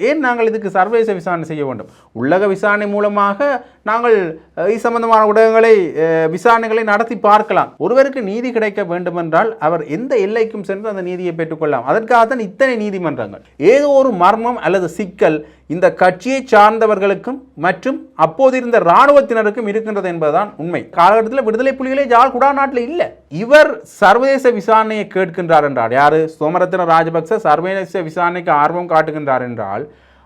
ஏன் நாங்கள் இதுக்கு சர்வதேச விசாரணை செய்ய வேண்டும்? உள்ளக விசாரணை மூலமாக நாங்கள் இது சம்பந்தமான ஊடகங்களை விசாரணைகளை நடத்தி பார்க்கலாம். ஒருவருக்கு நீதி கிடைக்க வேண்டுமென்றால் அவர் எந்த எல்லைக்கும் சென்று அந்த நீதியை பெற்றுக்கொள்ளலாம். அதற்காகத்தான் இத்தனை நீதிமன்றங்கள். ஏதோ ஒரு மர்மம் அல்லது சிக்கல் இந்த கட்சியை சார்ந்தவர்களுக்கும் மற்றும் அப்போது இருந்த இராணுவத்தினருக்கும் இருக்கின்றது என்பதுதான் உண்மை. காலகட்டத்தில் விடுதலை புலிகளே ஜாழ் குடாநாட்டில் இல்லை. இவர் சர்வதேச விசாரணையை கேட்கின்றார் என்றால், யாரு? சோமரத்ன ராஜபக்ச சர்வதேச விசாரணைக்கு ஆர்வம் காட்டுகின்றார் என்றால்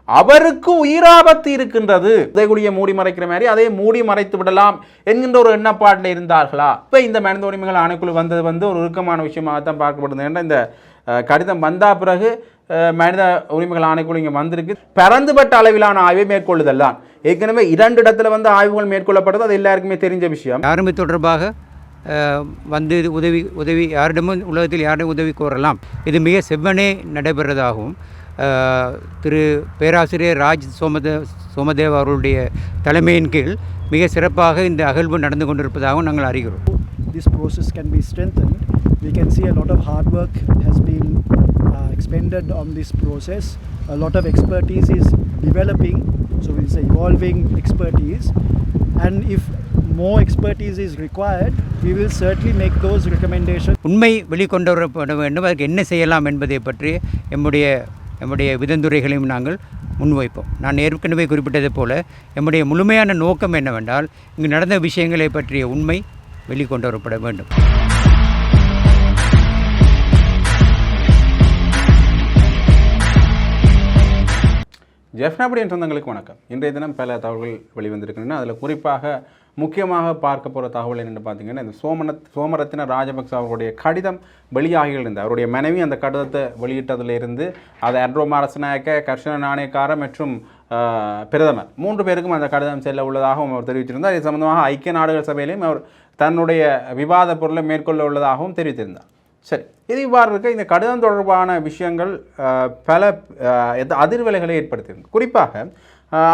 அவருக்கு உயிராபத்து இருக்கின்றது. உதயகுடியை மூடி மறைக்கிற மாதிரி அதை மூடி மறைத்து விடலாம் என்கின்ற ஒரு எண்ணப்பாட்டில் இருந்தார்களா? இப்போ இந்த மனித உரிமைகள் ஆணைக்குழு வந்தது ஒரு இறுக்கமான விஷயமாகத்தான் பார்க்கப்படுது. ஏன்னா இந்த கடிதம் வந்தா பிறகு மனித உரிமைகள் ஆணைக்குழு இங்கே வந்திருக்கு. பரந்துபட்ட அளவிலான ஆய்வை மேற்கொள்ளுதல் தான். ஏற்கனவே 2 இடத்துல ஆய்வுகள் மேற்கொள்ளப்பட்டது, அது எல்லாருக்குமே தெரிஞ்ச விஷயம். யாருமே தொடர்பாக வந்து உதவி யாரிடமும் உலகத்தில் யாரிடம் உதவி கோரலாம். இது மிக செவ்வனே நடைபெறதாகவும் திரு பேராசிரியர் ராஜ் சோமதேவ் அவர்களுடைய தலைமையின் கீழ் மிக சிறப்பாக இந்த அகழ்வு நடந்து கொண்டிருப்பதாகவும் நாங்கள் அறிகிறோம். This process can be strengthened. We can see a lot of hard work has been expended on this process. A lot of expertise is developing, so it's evolving expertise, and if more expertise is required, we will certainly make those recommendations. உண்மை வெளிக்கொண்டு வரப்பட வேண்டும். அதுக்கு என்ன செய்யலாம் என்பதை பற்றி எம்முடைய விதந்துரைகளையும் நாங்கள் முன்வைப்போம். நான் ஏற்கனவே குறிப்பிட்டது போல எம்முடைய முழுமையான நோக்கம் என்னவென்றால் இங்கு நடந்த விஷயங்களை பற்றிய உண்மை வெளிக்கொண்டு வரப்பட வேண்டும். ஜெஃப்னாபடி சொந்தங்களுக்கு வணக்கம். இன்றைய தினம் பல தகவல்கள் வெளிவந்திருக்கின்றன. அதில் குறிப்பாக முக்கியமாக பார்க்க போகிற தகவல் என்னென்னு பார்த்தீங்கன்னா, இந்த சோமரத்ன ராஜபக்ச அவர்களுடைய கடிதம் வெளியாகி இருந்தது. அவருடைய மனைவி அந்த கடிதத்தை வெளியிட்டதிலிருந்து அதை அன்ட்ரோ அரசநாயக்க, கர்ஷன நாணயக்கார மற்றும் பிரதமர் 3 பேருக்கும் அந்த கடிதம் செல்ல உள்ளதாகவும் அவர் தெரிவித்திருந்தார். இது சம்பந்தமாக ஐக்கிய நாடுகள் சபையிலையும் அவர் தன்னுடைய விவாத பொருளை மேற்கொள்ள உள்ளதாகவும் தெரிவித்திருந்தார். சரி, இது இவ்வாறு இருக்க இந்த கடிதம் தொடர்பான விஷயங்கள் பல அதிர்வலைகளை ஏற்படுத்தியிருக்கு. குறிப்பாக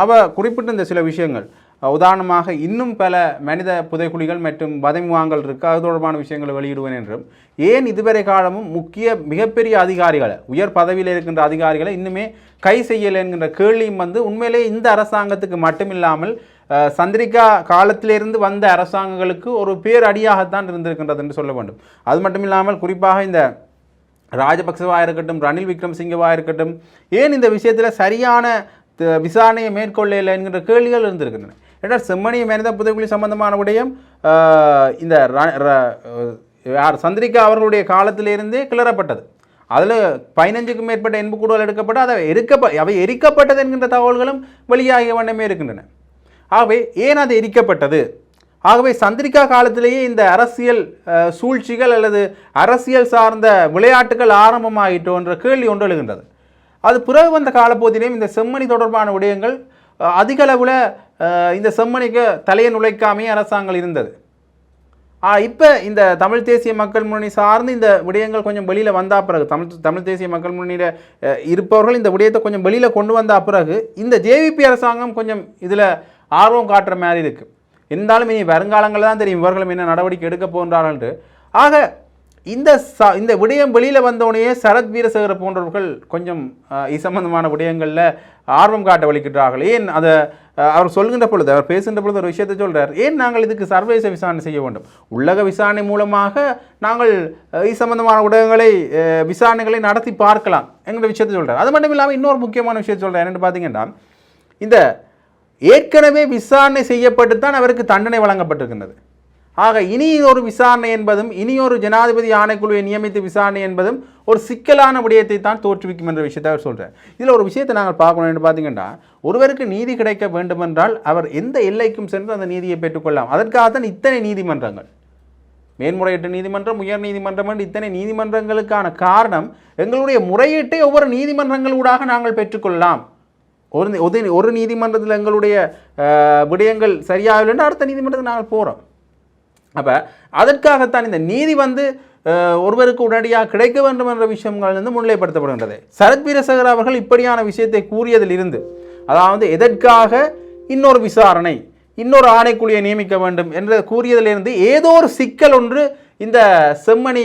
அவர் குறிப்பிட்ட இந்த சில விஷயங்கள், உதாரணமாக இன்னும் பல மனித புதைக்குழிகள் மற்றும் வதமுகாங்கள் இருக்குது, அது தொடர்பான விஷயங்களை வெளியிடுவேன் என்றும், ஏன் இதுவரை காலமும் மிகப்பெரிய அதிகாரிகளை, உயர் பதவியில் இருக்கின்ற அதிகாரிகளை இன்னுமே கை செய்யலை என்கின்ற கேள்வியும் உண்மையிலே இந்த அரசாங்கத்துக்கு மட்டுமில்லாமல் சந்திரிகா காலத்திலிருந்து வந்த அரசாங்கங்களுக்கு ஒரு பேரடியாகத்தான் இருந்திருக்கின்றது என்று சொல்ல வேண்டும். அது மட்டும் இல்லாமல் குறிப்பாக இந்த ராஜபக்சவாக இருக்கட்டும், ரணில் விக்ரமசிங்கவாக இருக்கட்டும், ஏன் இந்த விஷயத்தில் சரியான விசாரணையை மேற்கொள்ளலை என்கின்ற கேள்விகள் இருந்திருக்கின்றன. ஏன்னால் செம்மணிய மனித புதைக்குழி சம்பந்தமான விடயம் இந்த சந்திரிகா அவர்களுடைய காலத்திலிருந்தே கிளறப்பட்டது. அதில் 15க்கும் மேற்பட்ட எண்புக்கூடுகள் எடுக்கப்பட்டு அவை எரிக்கப்பட்டது என்கின்ற தகவல்களும் வெளியாகிய வண்ணமே இருக்கின்றன. ஆகவே ஏன் அது எரிக்கப்பட்டது? ஆகவே சந்திரிகா காலத்திலேயே இந்த அரசியல் சூழ்ச்சிகள் அல்லது அரசியல் சார்ந்த விளையாட்டுகள் ஆரம்பமாகிட்டோ என்ற கேள்வி ஒன்று எழுகின்றது. அது பிறகு வந்த காலப்போதிலேயும் இந்த செம்மணி தொடர்பான விடயங்கள் அதிக அளவில் இந்த செம்மணிக்கு தலையை நுழைக்காமே அரசாங்கம் இருந்தது. இப்போ இந்த தமிழ் தேசிய மக்கள் முன்னணி சார்ந்து இந்த விடயங்கள் கொஞ்சம் வெளியில் வந்தா பிறகு, தமிழ் தேசிய மக்கள் முன்னணியில் இருப்பவர்கள் இந்த விடயத்தை கொஞ்சம் வெளியில் கொண்டு வந்தா பிறகு இந்த ஜேவிபி அரசாங்கம் கொஞ்சம் இதில் ஆர்வம் காட்டுற மாதிரி இருக்குது. இருந்தாலும் இனி வருங்காலங்களில் தான் தெரியும் இவர்களும் என்ன நடவடிக்கை எடுக்க போன்றார்கள். ஆக இந்த விடயம் வெளியில் வந்தோடனே சரத் வீரசேகர போன்றவர்கள் கொஞ்சம் இது சம்பந்தமான விடயங்களில் ஆர்வம் காட்ட வலிக்கிறார்கள். ஏன் அதை அவர் சொல்கின்ற பொழுது, அவர் பேசுகின்ற பொழுது ஒரு விஷயத்தை சொல்கிறார், ஏன் நாங்கள் இதுக்கு சர்வதேச விசாரணை செய்ய வேண்டும்? உள்ளக விசாரணை மூலமாக நாங்கள் இது சம்பந்தமான ஊடகங்களை விசாரணைகளை நடத்தி பார்க்கலாம் என்கிற விஷயத்தை சொல்கிறார். அது மட்டும் இல்லாமல் இன்னொரு முக்கியமான விஷயத்தை சொல்கிறார். என்னென்னு பார்த்தீங்கன்னா, இந்த ஏற்கனவே விசாரணை செய்யப்பட்டு தான் அவருக்கு தண்டனை வழங்கப்பட்டிருக்கின்றது. ஆக இனி ஒரு விசாரணை என்பதும் இனி ஒரு ஜனாதிபதி ஆணைக்குழுவை நியமித்து விசாரணை என்பதும் ஒரு சிக்கலான விடயத்தை தான் தோற்றுவிக்கும் என்ற விஷயத்தை அவர் சொல்கிறார். இதில் ஒரு விஷயத்தை நாங்கள் பார்க்கணும் என்று பார்த்தீங்கன்னா, ஒருவருக்கு நீதி கிடைக்க வேண்டுமென்றால் அவர் எந்த எல்லைக்கும் சென்று அந்த நீதியை பெற்றுக்கொள்ளலாம். அதற்காகத்தான் இத்தனை நீதிமன்றங்கள், மேன்முறையீட்டு நீதிமன்றம், உயர் நீதிமன்றம் என்று இத்தனை நீதிமன்றங்களுக்கான காரணம், எங்களுடைய முறையீட்டை ஒவ்வொரு நீதிமன்றங்களூடாக நாங்கள் பெற்றுக்கொள்ளலாம். ஒரு நீதிமன்றத்தில் எங்களுடைய விடயங்கள் சரியாகவில்லைன்னா அடுத்த நீதிமன்றத்துக்கு நாங்கள் போகிறோம். அப்போ அதற்காகத்தான் இந்த நீதி ஒருவருக்கு உடனடியாக கிடைக்க வேண்டும் என்ற விஷயங்கள் முன்னிலைப்படுத்தப்படுகின்றது. சரத் வீரசேகர அவர்கள் இப்படியான விஷயத்தை கூறியதில் இருந்து, அதாவது எதற்காக இன்னொரு விசாரணை, இன்னொரு ஆணைக்குழுவை நியமிக்க வேண்டும் என்று கூறியதிலிருந்து ஏதோ ஒரு சிக்கல் ஒன்று இந்த செம்மணி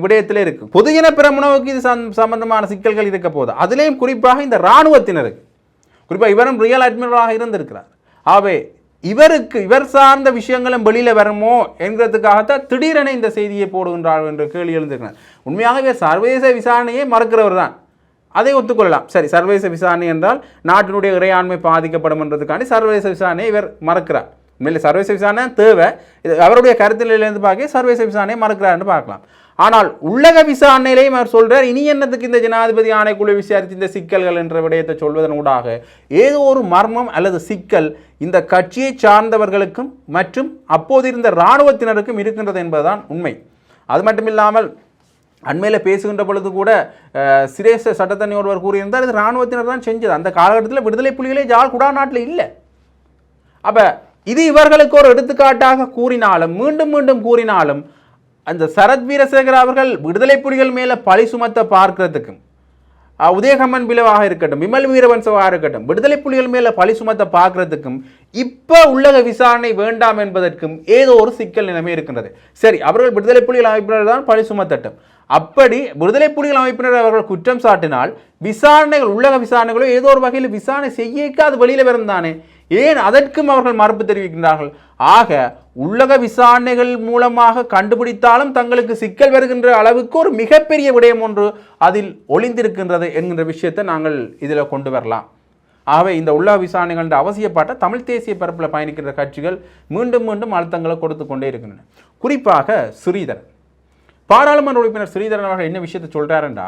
விடயத்தில் இருக்கு. பொதுஜன பிரமுனவுக்கு இது சம்பந்தமான சிக்கல்கள் இருக்க போது, அதுலேயும் குறிப்பாக இந்த இராணுவத்தினருக்கு, குறிப்பாக இவரும் ரியல் அட்மிரலாக இருந்திருக்கிறார். ஆகவே இவர் சார்ந்த விஷயங்களும் வெளியில் வருமோ என்கிறதுக்காகத்தான் திடீரென இந்த செய்தியை போடுகின்றார்கள் என்ற கேள்வி எழுந்திருக்கிறார். உண்மையாகவே சர்வதேச விசாரணையை மறுக்கிறவர் தான், அதை ஒத்துக்கொள்ளலாம். சரி, சர்வதேச விசாரணை என்றால் நாட்டினுடைய இறையாண்மை பாதிக்கப்படும் என்றதுக்காண்டி சர்வதேச விசாரணையை இவர் மறுக்கிறார். உண்மையிலே சர்வதேச விசாரணை தேவை, இது அவருடைய கருத்திலிருந்து பார்க்க சர்வதேச விசாரணையை மறுக்கிறார்னு பார்க்கலாம். ஆனால் உள்ளக விசாரணையிலையும் அவர் சொல்றார், இனி என்னத்துக்கு இந்த ஜனாதிபதி ஆணைக்குழு விசாரித்து இந்த சிக்கல்கள் என்ற விடயத்தை சொல்வதன் ஊடாக ஏதோ ஒரு மர்மம் அல்லது சிக்கல் இந்த கட்சியை சார்ந்தவர்களுக்கும் மற்றும் அப்போது இருந்த இராணுவத்தினருக்கும் இருக்கின்றது என்பதுதான் உண்மை. அது மட்டுமில்லாமல் அண்மையில் பேசுகின்ற பொழுது கூட சிரேஷ்ட சட்டத்தண்ணி ஒருவர் கூறியிருந்தார், இது இராணுவத்தினர் தான் செஞ்சது, அந்த காலகட்டத்தில் விடுதலை புலிகளே ஜாழ் குடா நாட்டில் இல்லை. அப்போ இது இவர்களுக்கு ஒரு எடுத்துக்காட்டாக கூறினாலும் மீண்டும் மீண்டும் கூறினாலும் அந்த சரத் வீரசேகர அவர்கள் விடுதலை புலிகள் மேலே பழி சுமத்த பார்க்கிறதுக்கும், உதயகம்மன் பிளவாக இருக்கட்டும், விமல் வீரவன்சவாக இருக்கட்டும், விடுதலை புலிகள் மேலே பழி சுமத்த பார்க்கிறதுக்கும் இப்போ உள்ளக விசாரணை வேண்டாம் என்பதற்கும் ஏதோ ஒரு சிக்கல் நிலைமை இருக்கின்றது. சரி, அவர்கள் விடுதலை புலிகள் அமைப்பினர் தான் பழி சுமத்தட்டும். அப்படி விடுதலை புலிகள் அமைப்பினர் அவர்கள் குற்றம் சாட்டினால் விசாரணைகள், உள்ளக விசாரணைகளோ ஏதோ ஒரு வகையில் விசாரணை செய்யக்க அது வெளியில் வரும் தானே, ஏன் அதற்கும் அவர்கள் மறுப்பு தெரிவிக்கின்றார்கள்? ஆக உள்ளக விசாரணைகள் மூலமாக கண்டுபிடித்தாலும் தங்களுக்கு சிக்கல் வருகின்ற அளவுக்கு ஒரு மிகப்பெரிய விடயம் ஒன்று அதில் ஒளிந்திருக்கின்றது என்கின்ற விஷயத்தை நாங்கள் இதில் கொண்டு வரலாம். ஆகவே இந்த உள்ளக விசாரணைகள் அவசியப்பட்ட தமிழ் தேசிய பரப்பில் பயணிக்கின்ற கட்சிகள் மீண்டும் மீண்டும் அழுத்தங்களை கொடுத்து கொண்டே இருக்கின்றன. குறிப்பாக ஸ்ரீதரன், பாராளுமன்ற உறுப்பினர் ஸ்ரீதரன் அவர்கள் என்ன விஷயத்தை சொல்றாருன்றா,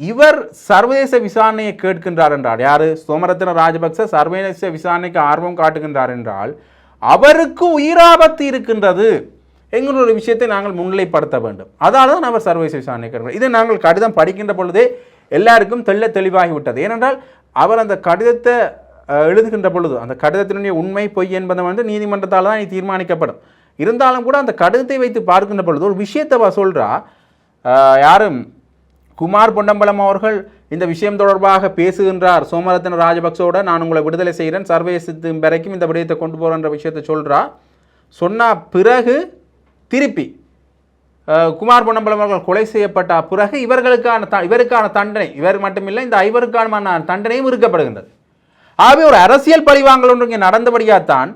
இவர் சர்வதேச விசாரணையை கேட்கின்றார் என்றால், யாரு சோமரத்ன ராஜபக்ச சர்வதேச விசாரணைக்கு ஆர்வம் காட்டுகின்றார் என்றால் அவருக்கு உயிராபத்து இருக்கின்றது என்கிற ஒரு விஷயத்தை நாங்கள் முன்னிலைப்படுத்த வேண்டும். அதால் தான் அவர் சர்வதேச விசாரணை கேட்கிறார். இதை நாங்கள் கடிதம் படிக்கின்ற பொழுதே எல்லாருக்கும் தெளிவாகிவிட்டது. ஏனென்றால் அவர் அந்த கடிதத்தை எழுதுகின்ற பொழுது அந்த கடிதத்தினுடைய உண்மை பொய் என்பதை வந்து நீதிமன்றத்தால் தான் தீர்மானிக்கப்படும். இருந்தாலும் கூட அந்த கடிதத்தை வைத்து பார்க்கின்ற பொழுது ஒரு விஷயத்தை சொல்கிறா, யாரும் குமார் பொன்னம்பலம் அவர்கள் இந்த விஷயம் தொடர்பாக பேசுகின்றார் சோமரத்ன ராஜபக்சோட, நான் உங்களை விடுதலை செய்கிறேன், சர்வதேசத்து வரைக்கும் இந்த விடயத்தை கொண்டு போகிறன்ற விஷயத்தை சொல்கிறா. சொன்னால் பிறகு திருப்பி குமார் பொன்னம்பலம் அவர்கள் கொலை செய்யப்பட்ட பிறகு இவருக்கான தண்டனை, இவர் மட்டுமில்லை இந்த ஐவருக்கான தண்டனையும் இருக்கப்படுகின்றது. ஆகவே ஒரு அரசியல் பழிவாங்கல் ஒன்று இங்கே நடந்தபடியாகத்தான்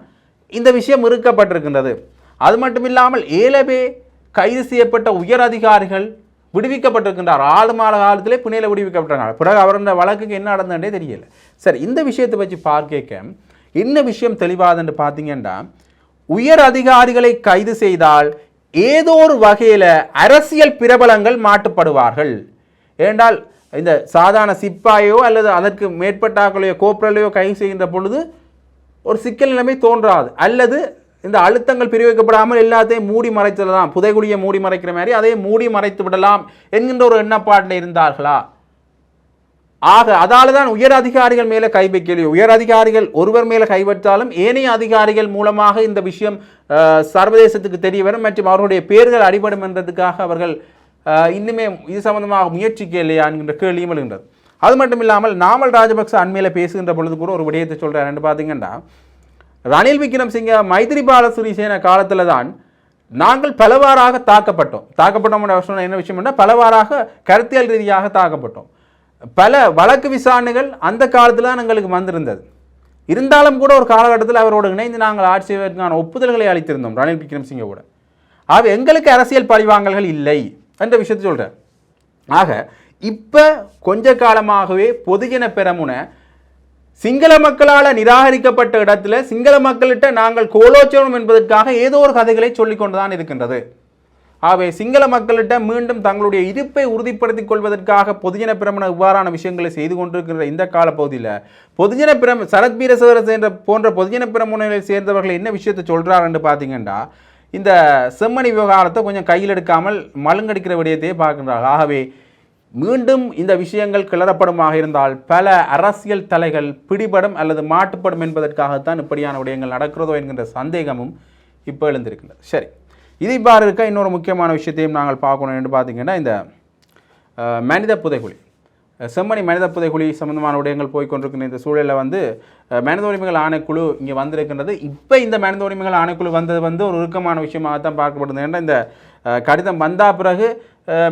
இந்த விஷயம் இருக்கப்பட்டிருக்கின்றது. அது மட்டுமில்லாமல் 7 கைது செய்யப்பட்ட உயர் அதிகாரிகள் விடுவிக்கப்பட்டிருக்கின்றார். 6 மாத காலத்திலே பிணையில் விடுவிக்கப்பட்டிருக்காங்க. பிறகு அவருடைய வழக்குக்கு என்ன நடந்ததுன்றே தெரியல. சரி, இந்த விஷயத்தை வச்சு பார்க்க என்ன விஷயம் தெளிவாதுன்னு பார்த்தீங்கன்னா, உயர் அதிகாரிகளை கைது செய்தால் ஏதோ ஒரு வகையில் அரசியல் பிரபலங்கள் மாட்டுப்படுவார்கள். ஏனென்றால் இந்த சாதாரண சிப்பாயோ அல்லது அதற்கு மேற்பட்டாக்களையோ கோப்ரலையோ கைது செய்கின்ற பொழுது ஒரு சிக்கல் நிலைமை தோன்றாது, அல்லது இந்த அழுத்தங்கள் பிரிவிக்கப்படாமல் எல்லாத்தையும் மூடி மறைச்சிடலாம், புதைகுழியை மூடி மறைக்கிற மாதிரி அதையும் மூடி மறைத்து விடலாம் என்கின்ற ஒரு எண்ணப்பாட்டில் இருந்தார்களா? ஆக அதால தான் உயர் அதிகாரிகள் மேலே கை வைக்கலையோ, உயர் அதிகாரிகள் ஒருவர் மேலே கை வைத்தாலும் ஏனைய அதிகாரிகள் மூலமாக இந்த விஷயம் சர்வதேசத்துக்கு தெரிய வரும் மற்றும் அவருடைய பேர்கள் அடிபடும் என்றதுக்காக அவர்கள் இன்னுமே இது சம்பந்தமாக முயற்சிக்க இல்லையா என்கின்ற கேள்வியும் எழுகின்றது. அது மட்டும் இல்லாமல் நாமல் ராஜபக்ச அண்மையில் பேசுகின்ற பொழுது கூட ஒரு விடயத்தை சொல்கிறார். பார்த்தீங்கன்னா, ரணில் விக்ரமசிங்க மைத்ரிபால சிறிசேன காலத்தில் தான் நாங்கள் பலவாறாக தாக்கப்பட்டோம் என்ன விஷயம்னா, பலவாறாக கருத்தியல் ரீதியாக தாக்கப்பட்டோம். பல வழக்கு விசாரணைகள் அந்த காலத்தில் தான் எங்களுக்கு வந்திருந்தது. இருந்தாலும் கூட ஒரு காலகட்டத்தில் அவரோடு இணைந்து நாங்கள் ஆட்சி செய்வதற்கான ஒப்புதல்களை அளித்திருந்தோம் ரணில் விக்ரமசிங்கோட. ஆக எங்களுக்கு அரசியல் பழிவாங்கல்கள் இல்லை என்ற விஷயத்தை சொல்கிறார். ஆக இப்போ கொஞ்ச காலமாகவே பொதுஜன பெரமுன சிங்கள மக்களால் நிராகரிக்கப்பட்ட இடத்துல சிங்கள மக்கள்கிட்ட நாங்கள் கோலோச்சனம் என்பதற்காக ஏதோ ஒரு கதைகளை சொல்லிக் கொண்டுதான் இருக்கின்றது. ஆகவே சிங்கள மக்கள்கிட்ட மீண்டும் தங்களுடைய இருப்பை உறுதிப்படுத்திக் கொள்வதற்காக பொதுஜன பிரமுன இவ்வாறான விஷயங்களை செய்து கொண்டிருக்கின்ற இந்த காலப்பகுதியில் பொதுஜன சரத் வீரசேகர போன்ற பொதுஜன பிரமுனையில் சேர்ந்தவர்கள் என்ன விஷயத்தை சொல்கிறார் என்று பார்த்தீங்கன்னா, இந்த செம்மணி விவகாரத்தை கொஞ்சம் கையில் எடுக்காமல் மழுங்கடிக்கிற விடயத்தையே பார்க்கின்றார்கள். ஆகவே மீண்டும் இந்த விஷயங்கள் கிளறப்படுமாக இருந்தால் பல அரசியல் தலைகள் பிடிபடும் அல்லது மாட்டுப்படும் என்பதற்காகத்தான் இப்படியான விடயங்கள் நடக்கிறதோ என்கின்ற சந்தேகமும் இப்போ எழுந்திருக்கின்றது. சரி, இதை பாரு இருக்க இன்னொரு முக்கியமான விஷயத்தையும் நாங்கள் பார்க்கணும் என்று பார்த்தீங்கன்னா, இந்த மனித புதைகுழி செம்மணி மனித புதைகுழி சம்பந்தமான விடயங்கள் போய்கொண்டிருக்கின்ற இந்த சூழலில் மனித உரிமைகள் ஆணைக்குழு இங்கே வந்திருக்கின்றது. இப்போ இந்த மனித உரிமைகள் ஆணைக்குழு வந்தது ஒரு இறுக்கமான விஷயமாக தான் பார்க்கப்படுது. ஏன்னா இந்த கடிதம் வந்த பிறகு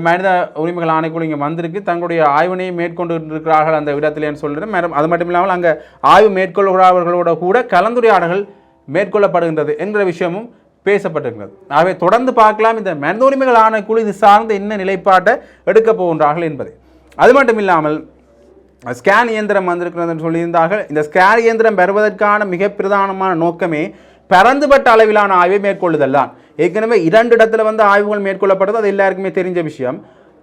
மனித உரிமைகள் ஆணைக்குழு இங்கே வந்திருக்கு, தங்களுடைய ஆய்வினையை மேற்கொண்டு இருக்கிறார்கள் அந்த இடத்துலேன்னு சொல்கிறேன். அது மட்டும் இல்லாமல் அங்கே ஆய்வு மேற்கொள்கிறவர்களோட கூட கலந்துரையாடல்கள் மேற்கொள்ளப்படுகின்றது என்கிற விஷயமும் பேசப்பட்டிருக்கிறது. ஆகவே தொடர்ந்து பார்க்கலாம் இந்த மனித உரிமைகள் ஆணைக்குழு இது சார்ந்த என்ன நிலைப்பாட்டை எடுக்கப் போகின்றார்கள் என்பதை. அது மட்டும் இல்லாமல் ஸ்கேன் இயந்திரம் வந்திருக்கிறதுன்னு சொல்லியிருந்தார்கள். இந்த ஸ்கேன் இயந்திரம் பெறுவதற்கான மிக பிரதானமான நோக்கமே பரந்துபட்ட அளவிலான ஆய்வை மேற்கொள்ளுதல் தான். ஏற்கனவே 2 இடத்துல ஆய்வுகள் மேற்கொள்ளப்பட்டது, அது எல்லாருக்குமே தெரிஞ்ச விஷயம்.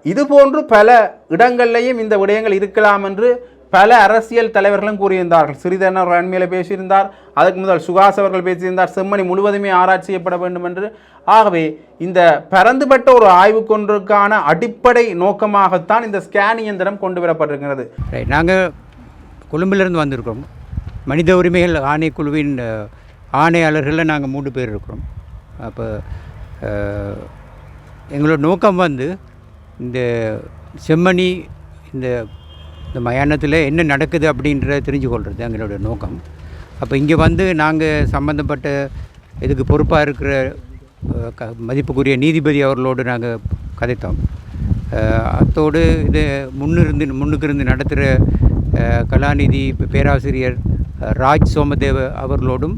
இதுபோன்று பல இடங்கள்லையும் இந்த விடயங்கள் இருக்கலாம் என்று பல அரசியல் தலைவர்களும் கூறியிருந்தார்கள். சிறிதரன் அவர் அண்மையில பேசியிருந்தார், அதுக்கு முதல் சுகாஸ் அவர்கள் பேசியிருந்தார், செம்மணி முழுவதுமே ஆராய்ச்சி செய்யப்பட வேண்டும் என்று. ஆகவே இந்த பரந்துபட்ட ஒரு ஆய்வுக்கொன்றுக்கான அடிப்படை நோக்கமாகத்தான் இந்த ஸ்கேன் இயந்திரம் கொண்டு வரப்பட்டிருக்கிறது. நாங்கள் கொழும்பிலிருந்து வந்திருக்கிறோம். மனித உரிமைகள் ஆணைக்குழுவின் ஆணையாளர்களில் நாங்கள் 3 பேர் இருக்கிறோம். அப்போ எங்களோட நோக்கம் இந்த செம்மணி இந்த மயானத்தில் என்ன நடக்குது அப்படின்றத தெரிஞ்சு கொள்வது எங்களோட நோக்கம். அப்போ இங்கே நாங்கள் சம்மந்தப்பட்ட இதுக்கு பொறுப்பாக இருக்கிற மதிப்புக்குரிய நீதிபதி அவர்களோடு நாங்கள் கதைத்தோம். அத்தோடு இது முன்னுக்கு இருந்து நடத்துகிற கலாநிதி பேராசிரியர் ராஜ் சோமதேவ அவர்களோடும்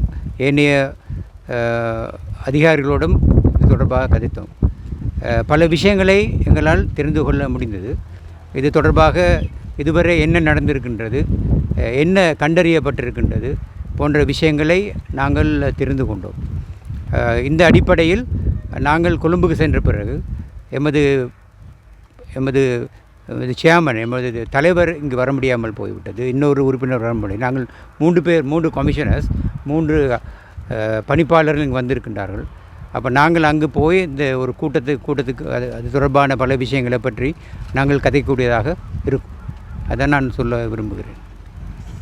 ஏனைய அதிகாரிகளோடும் இது தொடர்பாக கதைத்தோம். பல விஷயங்களை எங்களால் தெரிந்து கொள்ள முடிந்தது. இது தொடர்பாக இதுவரை என்ன நடந்திருக்கின்றது, என்ன கண்டறியப்பட்டிருக்கின்றது போன்ற விஷயங்களை நாங்கள் தெரிந்து கொண்டோம். இந்த அடிப்படையில் நாங்கள் கொழும்புக்கு சென்ற பிறகு எமது சேர்மன், எமது தலைவர் இங்கு வர முடியாமல் போய்விட்டது, இன்னொரு உறுப்பினர் வர முடியும். நாங்கள் 3 கமிஷனர்ஸ் 3 பணிப்பாளர்கள் இங்கு வந்திருக்கின்றார்கள். அப்போ நாங்கள் அங்கு போய் இந்த ஒரு கூட்டத்துக்கு அது தொடர்பான பல விஷயங்களை பற்றி நாங்கள் கதைக்கூடியதாக இருக்கும். அதை நான் சொல்ல விரும்புகிறேன்.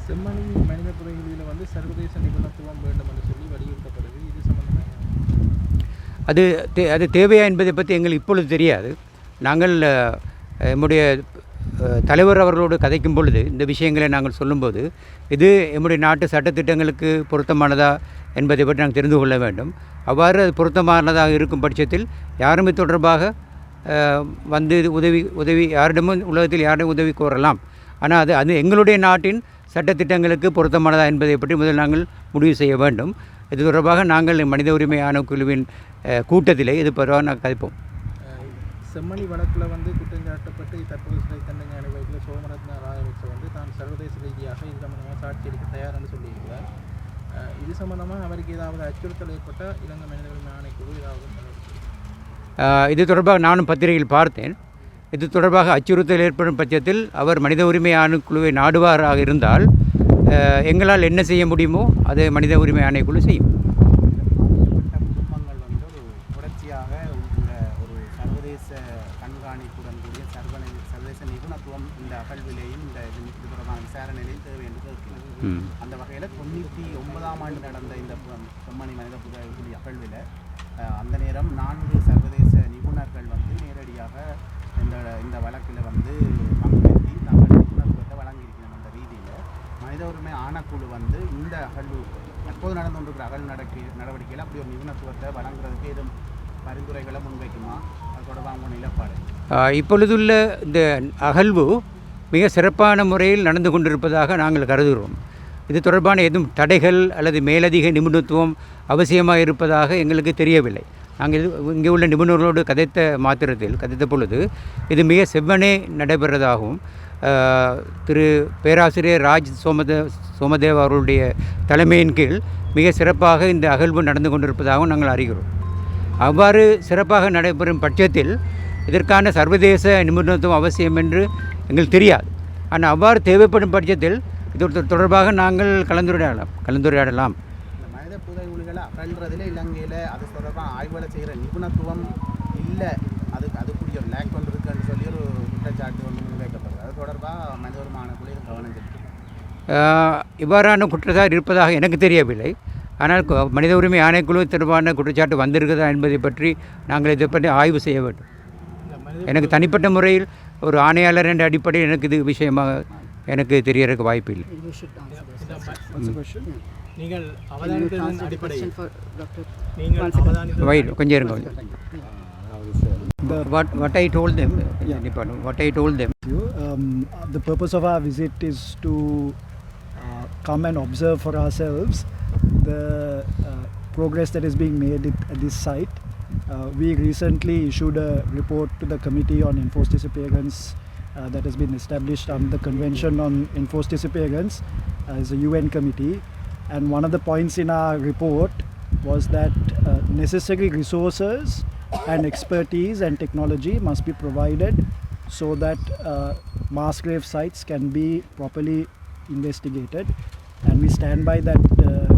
செம்மணி மனித புதைகுழியில் சர்வதேச நிபுணத்துவம் வேண்டும் என்று சொல்லி வலியுறுத்தப்படுது. இது சம்பந்தமாக அது தேவையா என்பதை பற்றி எங்களுக்கு இப்பொழுது தெரியாது. நாங்கள் நம்முடைய தலைவர் அவர்களோடு கதைக்கும் பொழுது இந்த விஷயங்களை நாங்கள் சொல்லும்போது இது நம்முடைய நாட்டு சட்டத்திட்டங்களுக்கு பொருத்தமானதா என்பதை பற்றி நாங்கள் தெரிந்து கொள்ள வேண்டும். அவ்வாறு அது பொருத்தமானதாக இருக்கும் பட்சத்தில் யாரும் தொடர்பாக உதவி யாரிடமும் உலகத்தில் யாரிடம் உதவி கோரலாம். ஆனால் அது எங்களுடைய நாட்டின் சட்டத்திட்டங்களுக்கு பொருத்தமானதா என்பதை பற்றி முதல் நாங்கள் முடிவு செய்ய வேண்டும். இது தொடர்பாக நாங்கள் மனித உரிமை ஆணைக்குழுவின் கூட்டத்திலே இது பரவாக நாங்கள் கதைப்போம். செம்மணி வழக்கில் குற்றஞ்சாட்டப்பட்டு தற்போது சிறை தண்டனை அனுபவிக்கிற சோமரத்ன ராஜபக்ச தான் சர்வதேச ரீதியாக இது சம்பந்தமாக சாட்சி அளிக்க தயார் என்று சொல்லியிருக்கிறார். இது சம்பந்தமாக அவருக்கு ஏதாவது அச்சுறுத்தல் ஏற்பட்டால் இலங்கை மனித உரிமை ஆணைக்குழு ஏதாவது இது தொடர்பாக நானும் பத்திரிகையில் பார்த்தேன். இது தொடர்பாக அச்சுறுத்தல் ஏற்படும் பட்சத்தில் அவர் மனித உரிமை ஆணைக்குழுவை நாடுவாராக இருந்தால் எங்களால் என்ன செய்ய முடியுமோ அதை மனித உரிமை ஆணைக்குழு செய்யும். குடும்பங்கள் தொடர்ச்சியாக ஒரு சர்வதேச கண்காணிப்புடன் கூடிய சர்வதேச நிபுணத்துவம் இந்த அகழ்விலேயும் இந்த இது தொடர்பான விசாரணையிலையும் தேவை என்று கேட்கிறது. அந்த வகையில் 99ஆம் ஆண்டு நடந்த இந்த செம்மணி மனித புதைகுழி அகழ்வில் அந்த நேரம் 4 சர்வதேச நிபுணர்கள் நேரடியாக இந்த வழக்கில் பங்கேற்றி தங்கள் நிபுணத்துவத்தை வழங்கியிருக்கணும். அந்த ரீதியில் மனித உரிமை ஆணைக்குழு இந்த அகழ்வு தற்போது நடந்து கொண்டிருக்கிற நடவடிக்கையில் அப்படி ஒரு நிபுணத்துவத்தை வழங்குறதுக்கு எதுவும் பரிந்துரைகளை முன்வைக்குமா? அது தொடர்பாக அவங்க நிலப்பாடு. இப்பொழுதுள்ள இந்த அகழ்வு மிக சிறப்பான முறையில் நடந்து கொண்டிருப்பதாக நாங்கள் கருதுகிறோம். இது தொடர்பான எதுவும் தடைகள் அல்லது மேலதிக நிபுணத்துவம் அவசியமாக இருப்பதாக எங்களுக்கு தெரியவில்லை. நாங்கள் இங்கே உள்ள நிபுணர்களோடு கதைத்த பொழுது இது மிக செவ்வனே நடைபெறதாகவும் திரு பேராசிரியர் ராஜ் சோமதேவ அவர்களுடைய தலைமையின் கீழ் மிக சிறப்பாக இந்த அகழ்வு நடந்து கொண்டிருப்பதாகவும் நாங்கள் அறிகிறோம். அவ்வாறு சிறப்பாக நடைபெறும் பட்சத்தில் இதற்கான சர்வதேச நிபுணத்துவம் அவசியம் என்று எங்களுக்கு தெரியாது. ஆனால் அவ்வாறு தேவைப்படும் பட்சத்தில் இது தொடர்பாக நாங்கள் கலந்துரையாடலாம். இந்த மனித புதைகுழிகளை அகழ்றதில் இலங்கையில் அது தொடர்பாக ஆய்வுகளை செய்கிற நிபுணத்துவம் இல்லை, அதுக்குரிய ஒரு லேக் ஒன்று இருக்குன்னு சொல்லி ஒரு குற்றச்சாட்டு முன்வைக்கப்படுது. அது தொடர்பாக மனித உரிமை ஆணைக்குழு கவனம் செலுத்தும். இவ்வாறான குற்றச்சாட்டு இருப்பதாக எனக்கு தெரியவில்லை. ஆனால் மனித உரிமை ஆணைக்குழு தொடர்பான குற்றச்சாட்டு வந்திருக்குதா என்பதை பற்றி நாங்கள் இதை பற்றி ஆய்வு செய்ய வேண்டும். எனக்கு தனிப்பட்ட முறையில் ஒரு ஆணையாளர் என்ற அடிப்படையில் எனக்கு இது விஷயமாக எனக்கு தெரியறதுக்கு வாய்ப்பு இல்லை. நீங்கள் அவதானித்ததன் அடிப்படையில் கொஞ்சம் இருங்க. what I told them, what I told them. The purpose of our visit is to come and observe for ourselves the progress that is being made at this site. We recently issued a report to the Committee on Enforced Disappearance that has been established under the Convention on Enforced Disappearance as a UN committee, and one of the points in our report was that necessary resources and expertise and technology must be provided so that mass grave sites can be properly investigated, and we stand by that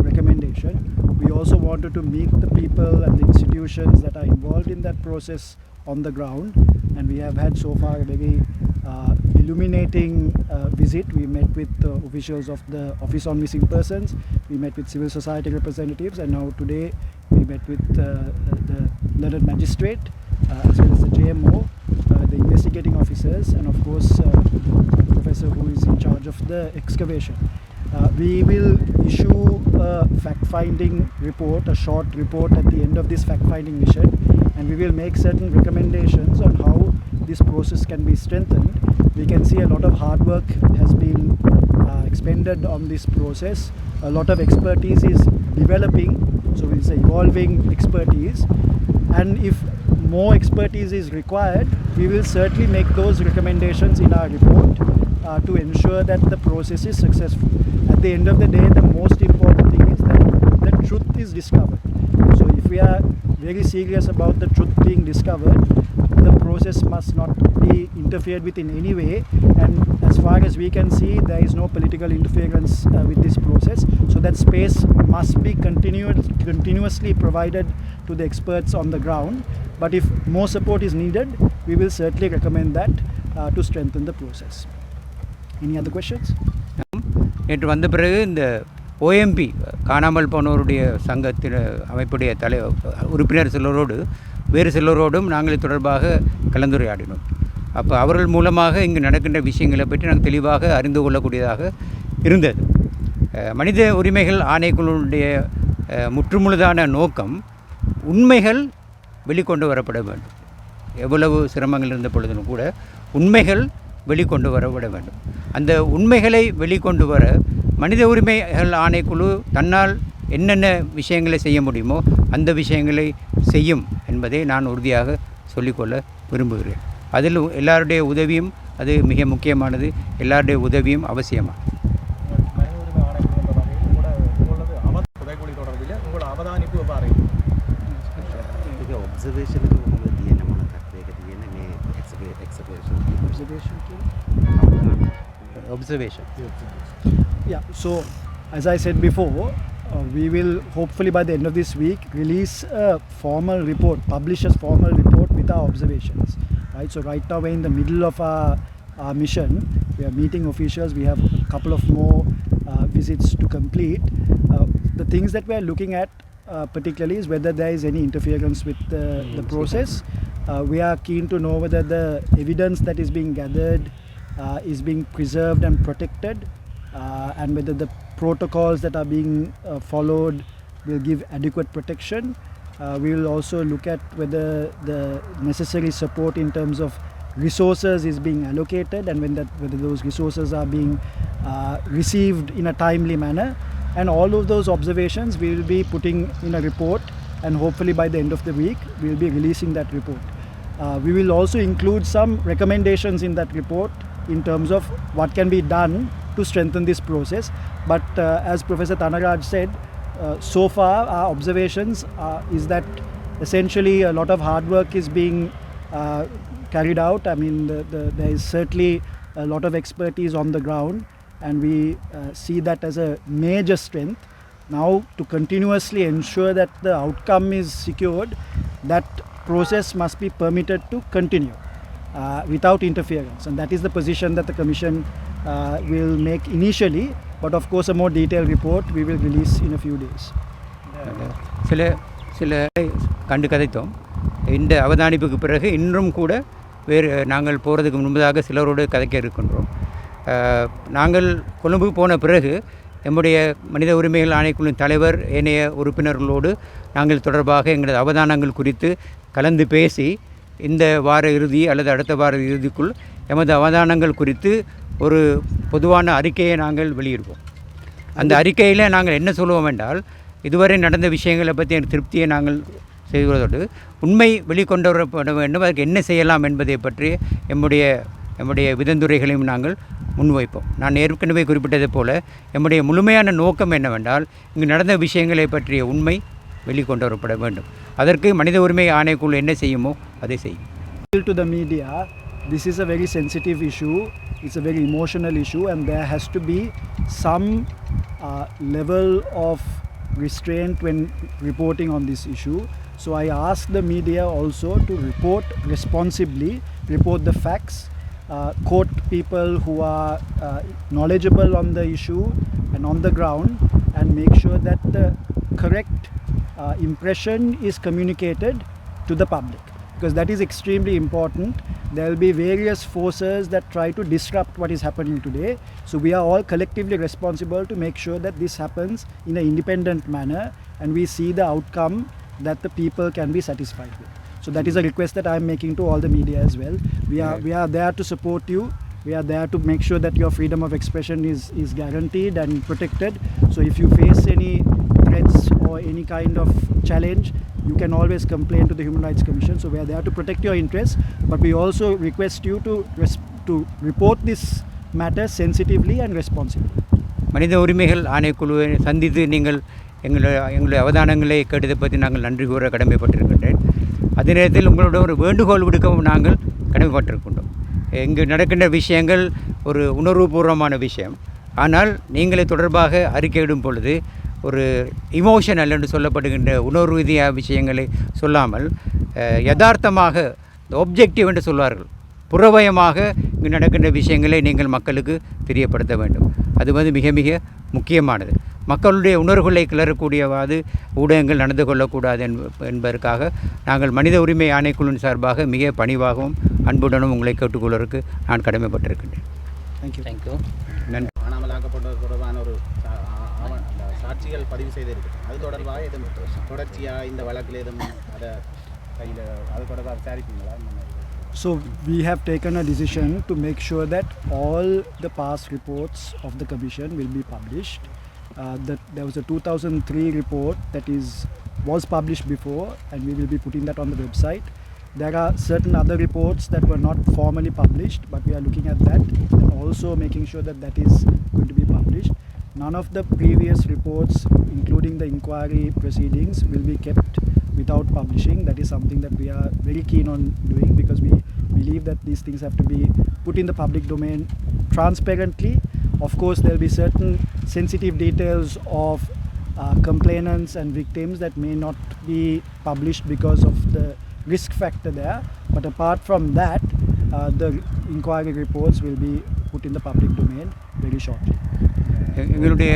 recommendation. We also wanted to meet the people and the institutions that are involved in that process on the ground, and we have had so far a very illuminating visit. We met with officials of the Office on Missing Persons, we met with civil society representatives, and now today we met with the learned magistrate as well as the JMO, the investigating officers, and of course the professor who is in charge of the excavation. We will issue a fact-finding report, a short report at the end of this fact-finding mission, and we will make certain recommendations on how this process can be strengthened. We can see a lot of hard work has been expended on this process. A lot of expertise is developing, so it's an evolving expertise, and if more expertise is required, we will certainly make those recommendations in our report to ensure that the process is successful. At the end of the day, the most important thing is that the truth is discovered. So if we are very serious about the truth being discovered, the process must not be interfered with in any way, and as far as we can see, there is no political interference with this process, so that space must be continuously provided to the experts on the ground. But if more support is needed, we will certainly recommend that to strengthen the process. Any other questions? நேற்று வந்த பிறகு இந்த OMB காணாமல் போனோருடைய சங்கத்தின் அமைப்புடைய உறுப்பினர் சிலரோடு வேறு சிலரோடும் நாங்கள் தொடர்பாக கலந்துரையாடினோம். அப்போ அவர்கள் மூலமாக இங்கு நடக்கின்ற விஷயங்களை பற்றி நாங்கள் தெளிவாக அறிந்து கொள்ளக்கூடியதாக இருந்தது. மனித உரிமைகள் ஆணைக்குழுவுடைய முற்றுமுழுதான நோக்கம் உண்மைகள் வெளிக்கொண்டு வரப்பட வேண்டும். எவ்வளவு சிரமங்கள் இருந்த பொழுதும் கூட உண்மைகள் வெளிக்கொண்டு வரப்பட வேண்டும். அந்த உண்மைகளை வெளிக்கொண்டு வர மனித உரிமைகள் ஆணைக்குழு தன்னால் என்னென்ன விஷயங்களை செய்ய முடியுமோ அந்த விஷயங்களை செய்யும் என்பதை நான் உறுதியாக சொல்லிக்கொள்ள விரும்புகிறேன். அதில் எல்லாருடைய உதவியும் அது மிக முக்கியமானது. எல்லாருடைய உதவியும் அவசியமானது. Observation. Yeah, so as I said before, we will hopefully by the end of this week release a formal report, publish a formal report with our observations. Right, so right now we're in the middle of our mission. We are meeting officials. We have a couple of more visits to complete. The things that we are looking at particularly is whether there is any interference with the process. We are keen to know whether the evidence that is being gathered is being preserved and protected, and whether the protocols that are being followed will give adequate protection. We will also look at whether the necessary support in terms of resources is being allocated, and whether those resources are being received in a timely manner. And all of those observations we will be putting in a report, and hopefully by the end of the week we will be releasing that report. We will also include some recommendations in that report in terms of what can be done to strengthen this process. But as Professor Thanaraj said, so far our observations is that essentially a lot of hard work is being carried out. I mean, there is certainly a lot of expertise on the ground, and we see that as a major strength. Now, to continuously ensure that the outcome is secured, that process must be permitted to continue without interference, and that is the position that the Commission will make initially, but of course a more detailed report we will release in a few days. சில கண்டு கதைத்தோம். இந்த அவதானிப்புக்கு பிறகு இன்னும் கூட வேறு நாங்கள் போகிறதுக்கு முன்பதாக சிலரோடு கதைக்க இருக்கின்றோம். நாங்கள் கொழும்பு போன பிறகு நம்முடைய மனித உரிமைகள் ஆணைக்குழுவின் தலைவர் ஏனைய உறுப்பினர்களோடு நாங்கள் தொடர்பாக எங்களது அவதானங்கள் குறித்து கலந்து பேசி இந்த வார இறுதி அல்லது அடுத்த வார இறுதிக்குள் எமது அவதானங்கள் குறித்து ஒரு பொதுவான அறிக்கையை நாங்கள் வெளியிடுவோம். அந்த அறிக்கையில் நாங்கள் என்ன சொல்லுவோம் என்றால், இதுவரை நடந்த விஷயங்களை பற்றி திருப்தியை நாங்கள் செய்வதோடு உண்மை வெளிக்கொண்டு வரப்பட வேண்டும், அதுக்கு என்ன செய்யலாம் என்பதை பற்றி எம்முடைய விதந்துரைகளையும் நாங்கள் முன்வைப்போம். நான் ஏற்கனவே குறிப்பிட்டதை போல எம்முடைய முழுமையான நோக்கம் என்னவென்றால், இங்கு நடந்த விஷயங்களை பற்றிய உண்மை வெளிக்கொண்டு வரப்பட வேண்டும். அதற்கு மனித உரிமை ஆணைக்குழு என்ன செய்யுமோ அதை செய்யும். To the media, this is a very sensitive issue, it's a very emotional issue, and there has to be some level of restraint when reporting on this issue. So I ask the media also to report responsibly, report the facts, quote people who are knowledgeable on the issue and on the ground, and make sure that the correct impression is communicated to the public, because that is extremely important. There will be various forces that try to disrupt what is happening today. So we are all collectively responsible to make sure that this happens in an independent manner and we see the outcome that the people can be satisfied with. So that is a request that I am making to all the media as well. We are there to support you. We are there to make sure that your freedom of expression is guaranteed and protected. So if you face any threats or any kind of challenge, you can always complain to the Human Rights Commission. So we are there to protect your interests, but we also request you to report this matter sensitively and responsibly. மனித உரிமைகள் ஆணைக்குழுவை சந்தித்து நீங்கள் எங்களுடைய அவதானங்களை கேட்டதை பற்றி நாங்கள் நன்றி கூற கடமைப்பட்டிருக்கின்றேன். அதே நேரத்தில் உங்களோட ஒரு வேண்டுகோள் விடுக்கவும் நாங்கள் கடமைப்பட்டிருக்கின்றோம். இங்கு நடக்கின்ற விஷயங்கள் ஒரு உணர்வுபூர்வமான விஷயம். ஆனால் நீங்களே தொடர்பாக அறிக்கையிடும் பொழுது ஒரு இமோஷனல் என்று சொல்லப்படுகின்ற உணர்வு ரீதியாக விஷயங்களை சொல்லாமல் யதார்த்தமாக ஒப்ஜெக்டிவ் என்று சொல்வார்கள், புறவயமாக இங்கு நடக்கின்ற விஷயங்களை நீங்கள் மக்களுக்கு தெரியப்படுத்த வேண்டும். அது மிக மிக முக்கியமானது. மக்களுடைய உணர்வுகளை கிளறக்கூடியவாது ஊடகங்கள் நடந்து கொள்ளக்கூடாது என்பதற்காக நாங்கள் மனித உரிமை ஆணைக்குழுவின் சார்பாக மிக பணிவாகவும் அன்புடனும் உங்களை கேட்டுக்கொள்வதற்கு நான் கடமைப்பட்டிருக்கின்றேன். தேங்க்யூ. நன்றி. காணாமலாக்கப்பட்டது தொடர்பான ஒரு சாட்சிகள் பதிவு செய்திருக்கு. அது தொடர்பாக எதுவும் தொடர்ச்சியாக இந்த வழக்கில் எதுவும் அதை கையில் அது தொடர்பாக விசாரிப்பீங்களா? So we have taken a decision to make sure that all the past reports of the commission will be published. There was a 2003 report that was published before, and we will be putting that on the website. There are certain other reports that were not formally published, but we are looking at that and also making sure that that is going to be published. None of the previous reports, including the inquiry proceedings, will be kept without publishing. That is something that we are very keen on doing, because we believe that these things have to be put in the public domain transparently. Of course, there will be certain sensitive details of complainants and victims that may not be published because of the risk factor there. But apart from that, the inquiry reports will be put in the public domain very shortly. எங்களுடைய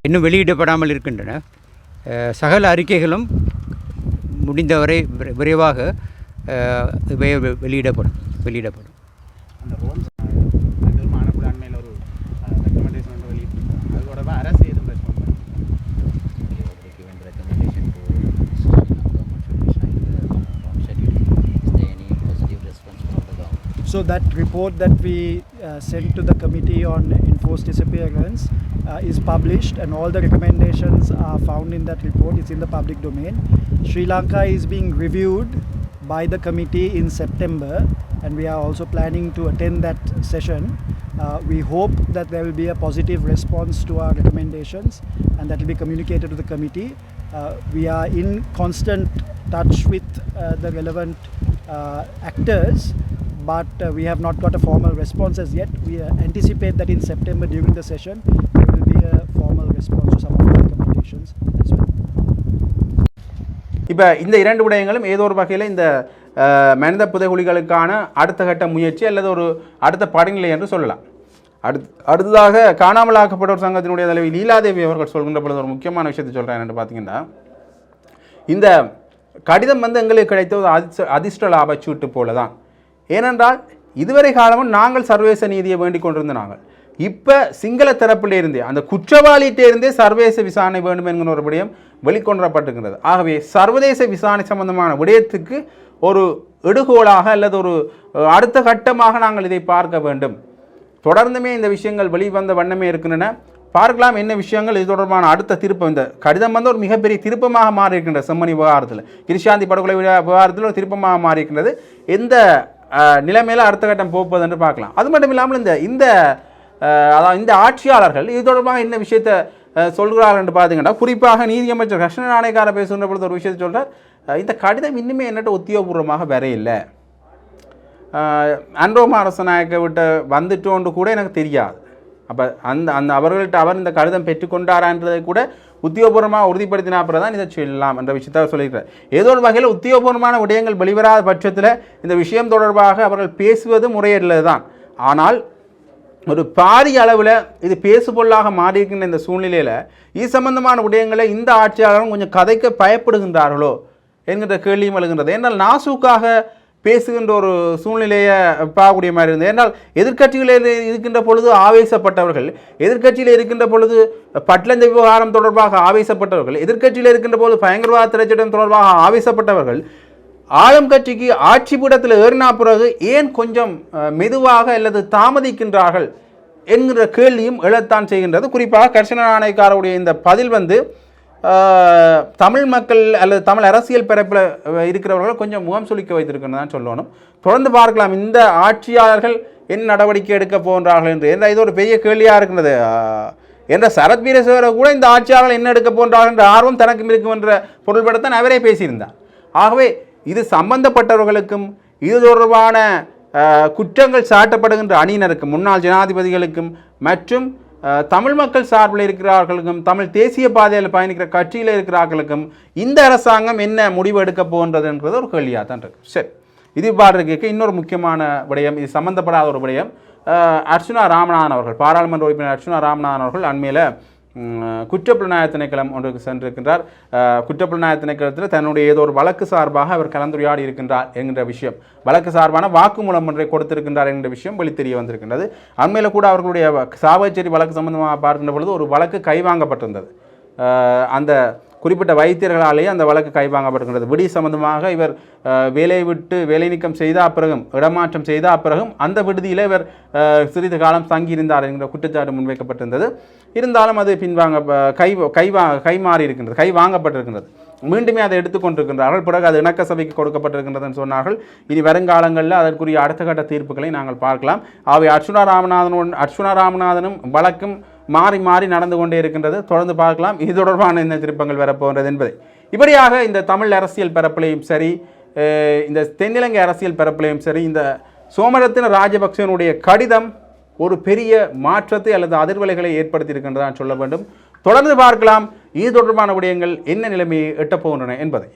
இன்னும் வெளியிடப்படாமல் இருக்கின்றன சகல அறிக்கைகளும் முடிந்தவரை விரைவாக வெளியிடப்படும். அந்த ROMs மாணவர்கள் அண்மையில் ஒரு ரெக்கமெண்டேஷன் வந்து வெளியிட்டிருக்காங்க. அது தொடர்பாக அரசு எதுவும் So that report that we sent to the Committee on Enforced Disappearance is published, and all the recommendations are found in that report. It's in the public domain. Sri Lanka is being reviewed by the committee in September, and we are also planning to attend that session. We hope that there will be a positive response to our recommendations, and that will be communicated to the committee. We are in constant touch with the relevant actors, but we have not got a formal response as yet. We anticipate that in September during the session there will be a formal response to some of our recommendations as well. இப்போ இந்த இரண்டு விடயங்களும் ஏதோ ஒரு வகையில் இந்த மனித புதைகுழிகளுக்கான அடுத்த கட்ட முயற்சி அல்லது ஒரு அடுத்த படிநிலை என்று சொல்லலாம். அடுத்ததாக காணாமலாக்கப்பட்டோர் சங்கத்தினுடைய தலைவி லீலாதேவி அவர்கள் சொல்கின்ற பொழுது ஒரு முக்கியமான விஷயத்தை சொல்கிறேன் என்று பார்த்தீங்கன்னா, இந்த கடிதம் எங்களுக்கு கிடைத்த ஒரு அதிர்ஷ்ட லாபச்சீட்டு போல தான். ஏனென்றால் இதுவரை காலமும் நாங்கள் சர்வதேச நீதியை வேண்டிக் கொண்டிருந்த நாங்கள் இப்போ சிங்கள தரப்பிலிருந்தே அந்த குற்றவாளிகிட்டேருந்தே சர்வதேச விசாரணை வேண்டும் என்கிற ஒரு விடயம் வெளிக்கொணரப்பட்டிருக்கிறது. ஆகவே சர்வதேச விசாரணை சம்பந்தமான விடயத்துக்கு ஒரு எடுகோலாக அல்லது ஒரு அடுத்த கட்டமாக நாங்கள் இதை பார்க்க வேண்டும். தொடர்ந்துமே இந்த விஷயங்கள் வெளிவந்த வண்ணமே இருக்கின்றன. பார்க்கலாம் என்ன விஷயங்கள் இது தொடர்பான அடுத்த திருப்பம். இந்த கடிதம் வந்து ஒரு மிகப்பெரிய திருப்பமாக மாறி இருக்கின்ற செம்மணி விவகாரத்தில், கிருஷாந்தி படுகொலை விவகாரத்தில் ஒரு திருப்பமாக மாறி இருக்கின்றது. எந்த நிலைமையில் அடுத்த கட்டம் போப்பது என்று பார்க்கலாம். அது மட்டும் இல்லாமல் இந்த அதாவது இந்த ஆட்சியாளர்கள் இது தொடர்பாக என்ன விஷயத்தை சொல்கிறார்கள் என்று பார்த்தீங்கன்னா, குறிப்பாக நீதியமைச்சர் கிருஷ்ண நாணயக்கார பேசுகின்ற பொழுது ஒரு விஷயத்தை சொல்கிறார், இந்த கடிதம் இன்னுமே என்னட்ட உத்தியோகபூர்வமாக வர இல்லை, அன்ரோமா அரசநாயக்க விட்டு வந்துட்டோன்று கூட எனக்கு தெரியாது. அப்போ அந்த அவர்கள்ட்ட அவர் இந்த கடிதம் பெற்றுக்கொண்டாரான்றதை கூட உத்தியோகபூர்வமாக உறுதிப்படுத்தினா அப்புறம் தான் இதை சொல்லலாம் என்ற விஷயத்தை சொல்லியிருக்கிறார். ஏதோ ஒரு வகையில் உத்தியோகபூர்வமான விடயங்கள் வெளிவராத பட்சத்தில் இந்த விஷயம் தொடர்பாக அவர்கள் பேசுவது முறையல்லது தான். ஆனால் ஒரு பாரிய அளவில் இது பேசுபொருளாக மாறியிருக்கின்ற இந்த சூழ்நிலையில் இது சம்பந்தமான விடயங்களை இந்த ஆட்சியாளரும் கொஞ்சம் கதைக்க பயப்படுகின்றார்களோ என்கின்ற கேள்வியும் எழுகின்றது. ஏன்னால் நாசூக்காக பேசுகின்ற ஒரு சூழ்நிலையை பார்க்கக்கூடிய மாதிரி இருந்தது. ஏன்னால் எதிர்க்கட்சிகளில் இருக்கின்ற பொழுது ஆவேசப்பட்டவர்கள், எதிர்க்கட்சியில் இருக்கின்ற பொழுது பட்லந்த விவகாரம் தொடர்பாக ஆவேசப்பட்டவர்கள், எதிர்க்கட்சியில் இருக்கின்ற போது பயங்கரவாத திரைச்சட்டம் தொடர்பாக ஆவேசப்பட்டவர்கள் ஆளும் கட்சிக்கு ஆட்சி பீடத்தில் ஏறினா பிறகு ஏன் கொஞ்சம் மெதுவாக அல்லது தாமதிக்கின்றார்கள் என்கிற கேள்வியும் எழத்தான் செய்கின்றது. குறிப்பாக கர்ஷன நாணயக்காரருடைய இந்த பதில் வந்து தமிழ் மக்கள் அல்லது தமிழ் அரசியல் பரப்பில் இருக்கிறவர்கள் கொஞ்சம் முகம் சுளிக்க வைத்திருக்கணும் தான் சொல்லணும். தொடர்ந்து பார்க்கலாம் இந்த ஆட்சியாளர்கள் என்ன நடவடிக்கை எடுக்க போன்றார்கள் என்று. ஏன்னா இது ஒரு பெரிய கேள்வியாக இருக்கிறது. என்ற சரத் வீரசேகர கூட இந்த ஆட்சியாளர்கள் என்ன எடுக்க போன்றார்கள் என்ற ஆர்வம் தனக்கும் இருக்கும் என்ற பொருள்படத்தான் அவரே பேசியிருந்தார். ஆகவே இது சம்பந்தப்பட்டவர்களுக்கும் இது தொடர்பான குற்றங்கள் சாட்டப்படுகின்ற அணியினருக்கும், முன்னாள் ஜனாதிபதிகளுக்கும் மற்றும் தமிழ் மக்கள் சார்பில் இருக்கிறார்களுக்கும், தமிழ் தேசிய பாதையில் பயணிக்கிற கட்சியில் இருக்கிறார்களுக்கும் இந்த அரசாங்கம் என்ன முடிவு எடுக்க போன்றதுன்றது ஒரு கேள்வியாக தான் இருக்கு. சரி, இது பாடு கேட்க இன்னொரு முக்கியமான விடயம், இது சம்பந்தப்படாத ஒரு விடயம். அர்ச்சுனா ராமநாதன் அவர்கள், பாராளுமன்ற உறுப்பினர் அர்ச்சுனா ராமநாதன் அவர்கள் அண்மையில் குற்றப்புலனாய்வு திணைக்களம் ஒன்றுக்கு சென்றிருக்கின்றார். குற்றப்புலனாய்வு திணைக்களத்தில் தன்னுடைய ஏதோ ஒரு வழக்கு சார்பாக அவர் கலந்துரையாடி இருக்கின்றார் என்கின்ற விஷயம், வழக்கு சார்பான வாக்குமூலம் ஒன்றை கொடுத்திருக்கின்றார் என்கிற விஷயம் வெளித்தெரிய வந்திருக்கின்றது. அண்மையில் கூட அவர்களுடைய சாவகச்சேரி வழக்கு சம்பந்தமாக பார்க்கின்ற பொழுது ஒரு வழக்கு கைவாங்கப்பட்டிருந்தது. அந்த குறிப்பிட்ட வைத்தியர்களாலேயே அந்த வழக்கு கைவாங்கப்பட்டிருக்கிறது. விடி சம்பந்தமாக இவர் வேலையை விட்டு வேலை நீக்கம் செய்த பிறகும், இடமாற்றம் செய்த பிறகும் அந்த விடுதியில் இவர் சிறிது காலம் தங்கியிருந்தார் என்கிற குற்றச்சாட்டு முன்வைக்கப்பட்டிருந்தது. இருந்தாலும் அது கைமாறி இருக்கின்றது, கை வாங்கப்பட்டிருக்கின்றது. மீண்டுமே அதை எடுத்துக்கொண்டிருக்கின்றார்கள். பிறகு அது இணக்க சபைக்கு கொடுக்கப்பட்டிருக்கின்றதுன்னு சொன்னார்கள். இனி வருங்காலங்களில் அதற்குரிய அடுத்த கட்ட தீர்ப்புகளை நாங்கள் பார்க்கலாம். அவை அர்ச்சுனா ராமநாதனும் வழக்கும் மாறி மாறி நடந்து கொண்டே இருக்கின்றது. தொடர்ந்து பார்க்கலாம் இது தொடர்பான இந்த திருப்பங்கள் வரப்போன்றது என்பதை. இப்படியாக இந்த தமிழ் அரசியல் பரப்பிலையும் சரி, இந்த தென்னிலங்கை அரசியல் பரப்பிலையும் சரி, இந்த சோமரத்ன ராஜபக்சனுடைய கடிதம் ஒரு பெரிய மாற்றத்தை அல்லது அதிர்வலைகளை ஏற்படுத்தி இருக்கின்றதான் சொல்ல வேண்டும். தொடர்ந்து பார்க்கலாம் இது தொடர்பான விடயங்கள் என்ன நிலைமையை எட்டப் போகின்றன என்பதை.